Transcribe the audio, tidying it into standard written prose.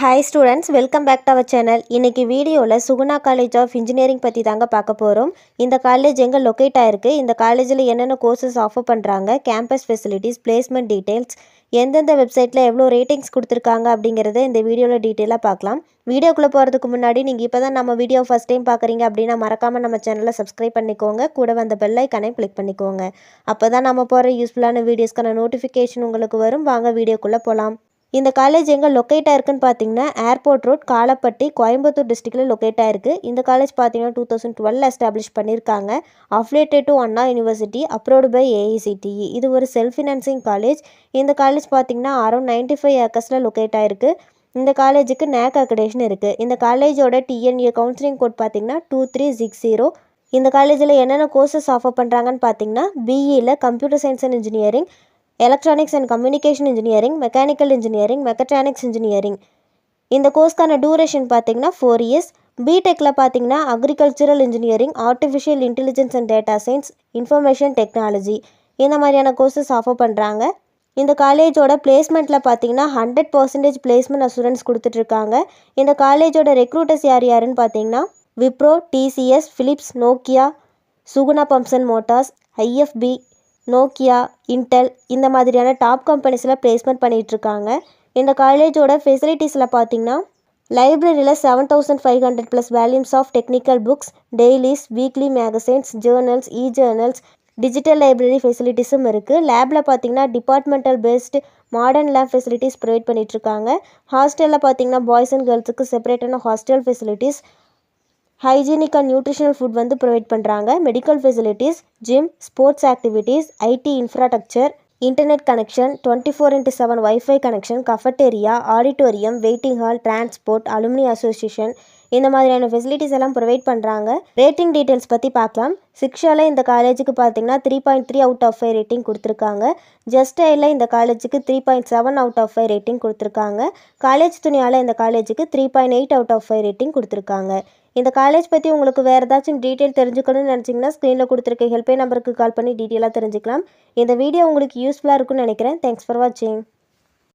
Hi students, welcome back to our channel. இன்னைக்கு வீடியோல Suguna college of engineering பற்றி தாங்க பார்க்க போகிறோம். இந்த காலேஜ் எங்கே லொக்கேட் ஆயிருக்கு, இந்த காலேஜில் என்னென்ன கோர்சஸ் ஆஃபர் பண்ணுறாங்க, கேம்பஸ் ஃபெசிலிட்டிஸ், பிளேஸ்மெண்ட் டீட்டெயில்ஸ், எந்தெந்த வெப்சைட்டில் எவ்வளோ ரேட்டிங்ஸ் கொடுத்துருக்காங்க அப்படிங்கிறத இந்த வீடியோவில் டீட்டெயிலாக பார்க்கலாம். வீடியோக்குள்ளே போகிறதுக்கு முன்னாடி நீங்கள் இப்போ தான் நம்ம வீடியோ ஃபஸ்ட் டைம் பார்க்குறீங்க அப்படின்னா மறக்காமல் நம்ம சேனலை சப்ஸ்கிரைப் பண்ணிக்கோங்க, கூட வந்த பெல் ஐக்கானை கிளிக் பண்ணிக்கோங்க. அப்போ தான் நம்ம போகிற யூஸ்ஃபுல்லான வீடியோஸ்க்கான நோட்டிஃபிகேஷன் உங்களுக்கு வரும். வாங்க வீடியோக்குள்ளே போகலாம். இந்த காலேஜ் எங்கே லொக்கேட் ஆயிருக்குன்னு பார்த்தீங்கன்னா ஏர்போர்ட் ரோட், காலப்பட்டி, கோயம்புத்தூர் டிஸ்ட்ரிக்டில் லொக்கேட் ஆயிருக்கு. இந்த காலேஜ் பார்த்தீங்கன்னா 2012 எஸ்டாப்ளிஷ் பண்ணியிருக்காங்க. Affiliated to Anna university, approved by AICTE. இது ஒரு செல்ஃப் ஃபினான்சிங் காலேஜ். இந்த காலேஜ் பார்த்தீங்கன்னா அரௌண்ட் 95 ஏக்கர்ஸில் லொக்கேட் ஆயிருக்கு. இந்த காலேஜுக்கு NAC அக்ரிடேஷன் இருக்குது. இந்த காலேஜோட TNA கவுன்சிலிங் கோட் பார்த்தீங்கன்னா 2360. இந்த காலேஜில் என்னென்ன கோர்சஸ் ஆஃபர் பண்ணுறாங்கன்னு பார்த்தீங்கன்னா BEயில் computer science and engineering, electronics and communication engineering, mechanical engineering, mechatronics engineering. இந்த கோர்ஸ்க்கான டூரேஷன் பார்த்தீங்கன்னா 4 இயர்ஸ். பிடெக்கில் பார்த்தீங்கன்னா agricultural engineering, artificial intelligence and data science, information technology இந்த மாதிரியான கோர்சஸ் ஆஃபர் பண்ணுறாங்க. இந்த காலேஜோட பிளேஸ்மெண்ட்டில் பார்த்தீங்கன்னா 100% பிளேஸ்மெண்ட் அசூரன்ஸ் கொடுத்துட்ருக்காங்க. இந்த காலேஜோட ரெக்ரூட்டர்ஸ் யாருன்னு பார்த்தீங்கன்னா Wipro, TCS, Philips, Nokia, Suguna pumps and Motors, IFB, Nokia, Intel இந்த மாதிரியான டாப் கம்பெனிஸில் பிளேஸ்மெண்ட் பண்ணிகிட்ருக்காங்க. இந்த காலேஜோட ஃபெசிலிட்டிஸில் பார்த்தீங்கன்னா லைப்ரரியில் 7500 plus volumes of technical books, dailies, weekly magazines, journals, journals, digital library ஃபெசிலிட்டிஸும் இருக்குது. லேபில் பார்த்தீங்கன்னா departmental based modern lab facilities provide பண்ணிகிட்ருக்காங்க. ஹாஸ்டலில் பார்த்தீங்கன்னா பாய்ஸ் அண்ட் கேர்ள்ஸுக்கு செப்பரேட்டான hostel facilities, hygienic and nutritional food provide பண்ணுறாங்க. Medical facilities, gym, sports activities, IT infrastructure, internet connection, 24/7 wifi connection, cafeteria, auditorium, waiting hall, transport, alumni association இந்த மாதிரியான facilities எல்லாம் provide பண்ணுறாங்க. ரேட்டிங் டீட்டெயில்ஸ் பற்றி பார்க்கலாம். சிக்ஷாவில் இந்த காலேஜுக்கு பார்த்தீங்கன்னா 3.3 அவுட் ஆஃப் 5 ரேட்டிங் கொடுத்துருக்காங்க. ஜஸ்டையில் இந்த காலேஜுக்கு 3.7 அவுட் ஆஃப் 5 ரேட்டிங் கொடுத்துருக்காங்க. காலேஜ் துணியால் இந்த காலேஜுக்கு 3.8 அவுட் ஆஃப் 5 ரேட்டிங் கொடுத்துருக்காங்க. இந்த காலேஜ் பற்றி உங்களுக்கு வேறு ஏதாச்சும் டீட்டெயில் தெரிஞ்சுக்கணும்னு நினச்சிங்கன்னா ஸ்க்ரீனில் கொடுத்துருக்க ஹெல்ப்லைன் நம்பருக்கு கால் பண்ணி டீட்டெயிலாக தெரிஞ்சுக்கலாம். இந்த வீடியோ உங்களுக்கு யூஸ்ஃபுல்லாக இருக்கும்னு நினைக்கிறேன். தேங்க்ஸ் ஃபார் வாட்சிங்.